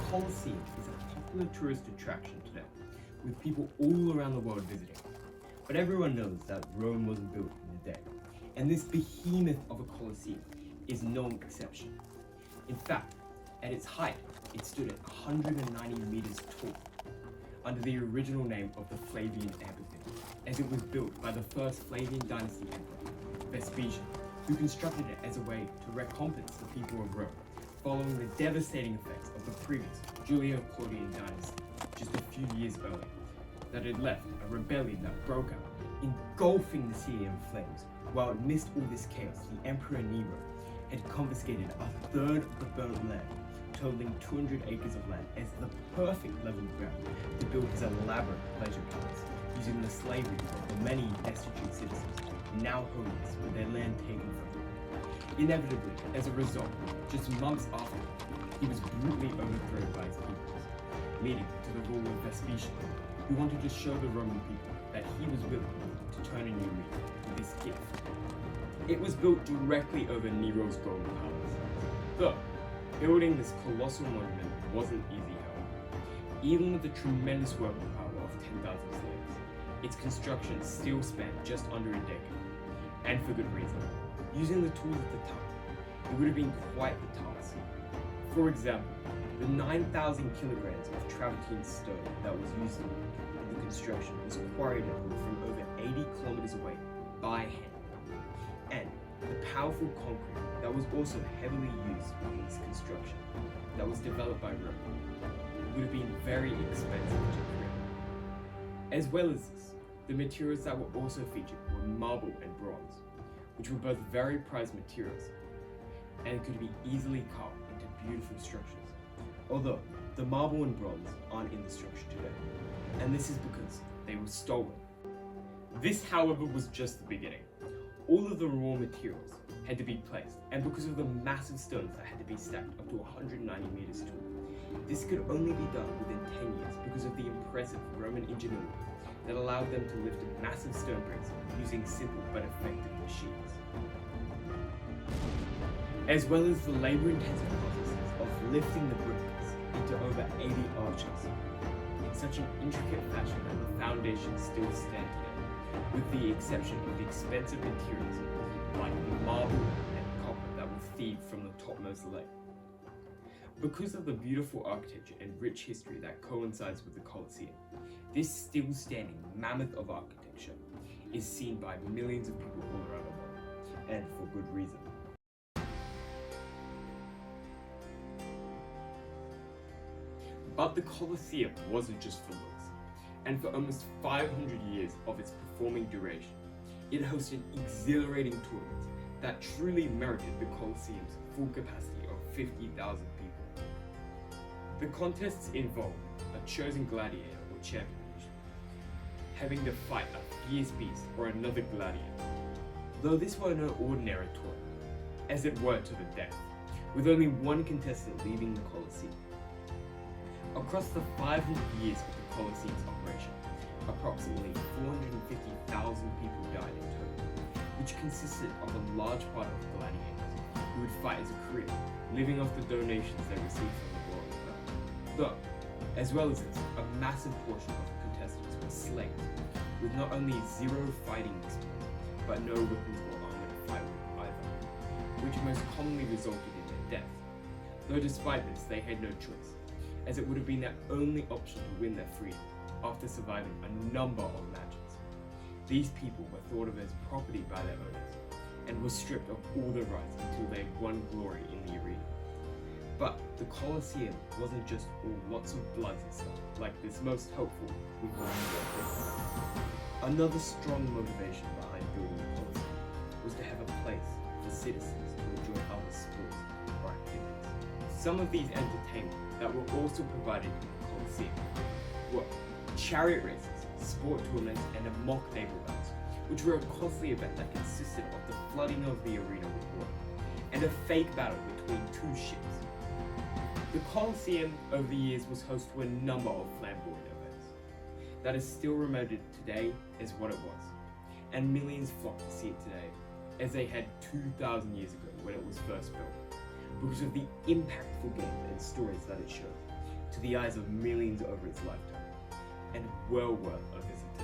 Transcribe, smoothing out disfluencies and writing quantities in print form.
Colosseum is a popular tourist attraction today, with people all around the world visiting. But everyone knows that Rome wasn't built in a day, and this behemoth of a Colosseum is no exception. In fact, at its height, it stood at 190 meters tall, under the original name of the Flavian Amphitheatre, as it was built by the first Flavian dynasty emperor, Vespasian, who constructed it as a way to recompense the people of Rome, following the devastating effects of the previous Julio-Claudian dynasty just a few years earlier, that had left a rebellion that broke out, engulfing the city in flames. While amidst all this chaos, the Emperor Nero had confiscated a third of the burnt land, totaling 200 acres of land, as the perfect level ground to build his elaborate pleasure palace, using the slavery of the many destitute citizens, now homeless with their land taken from them. Inevitably, as a result, just months after, he was brutally overthrown by his peoples, leading to the rule of Vespasian, who wanted to show the Roman people that he was willing to turn a new leaf with this gift. It was built directly over Nero's golden palace. Though, building this colossal monument wasn't easy, however. Even with the tremendous working power of 10,000 slaves, its construction still spanned just under a decade, and for good reason. Using the tools at the time, it would have been quite the task. For example, the 9,000 kilograms of travertine stone that was used in the construction was quarried from over 80 kilometers away by hand. And the powerful concrete that was also heavily used in this construction, that was developed by Rome, would have been very expensive to create. As well as this, the materials that were also featured were marble and bronze, which were both very prized materials and could be easily carved into beautiful structures. Although the marble and bronze aren't in the structure today, and this is because they were stolen. This, however, was just the beginning. All of the raw materials had to be placed, and because of the massive stones that had to be stacked up to 190 meters tall, this could only be done within 10 years because of the impressive Roman ingenuity that allowed them to lift massive stone bricks using simple but effective machines. As well as the labor-intensive processes of lifting the bricks into over 80 arches in such an intricate fashion that the foundations still stand today, with the exception of the expensive materials like marble and copper that were thieved from the topmost layer. Because of the beautiful architecture and rich history that coincides with the Colosseum, this still standing mammoth of architecture is seen by millions of people all around the world, and for good reason. But the Colosseum wasn't just for looks, and for almost 500 years of its performing duration, it hosted exhilarating tournaments that truly merited the Colosseum's full capacity of 50,000 people. The contests involved a chosen gladiator or champion, having to fight a fierce beast or another gladiator, though this were no ordinary tournament, as it were to the death, with only one contestant leaving the Colosseum. Across the 500 years of the Colosseum's operation, approximately 450,000 people died in total, which consisted of a large part of gladiators who would fight as a career, living off the donations they received from the royal crown. Though, as well as this, a massive portion of the contestants were slaves, with not only zero fighting experience, but no weapons or armor to fight with either, which most commonly resulted in their death. Though despite this, they had no choice, as it would have been their only option to win their freedom after surviving a number of matches. These people were thought of as property by their owners, and were stripped of all their rights until they had won glory in the arena. But the Colosseum wasn't just all lots of bloods and stuff, like this most hopeful we call it. Another strong motivation behind building the Colosseum was to have a place for citizens to enjoy other sports or activities. Some of these entertainments that were also provided in the Colosseum were chariot races, sport tournaments, and a mock naval battles, which were a costly event that consisted of the flooding of the arena with water, and a fake battle between two ships. The Colosseum over the years was host to a number of flamboyant events that is still remembered today as what it was, and millions flock to see it today, as they had 2,000 years ago when it was first built, because of the impactful games and stories that it showed, to the eyes of millions over its lifetime, and well worth a visit.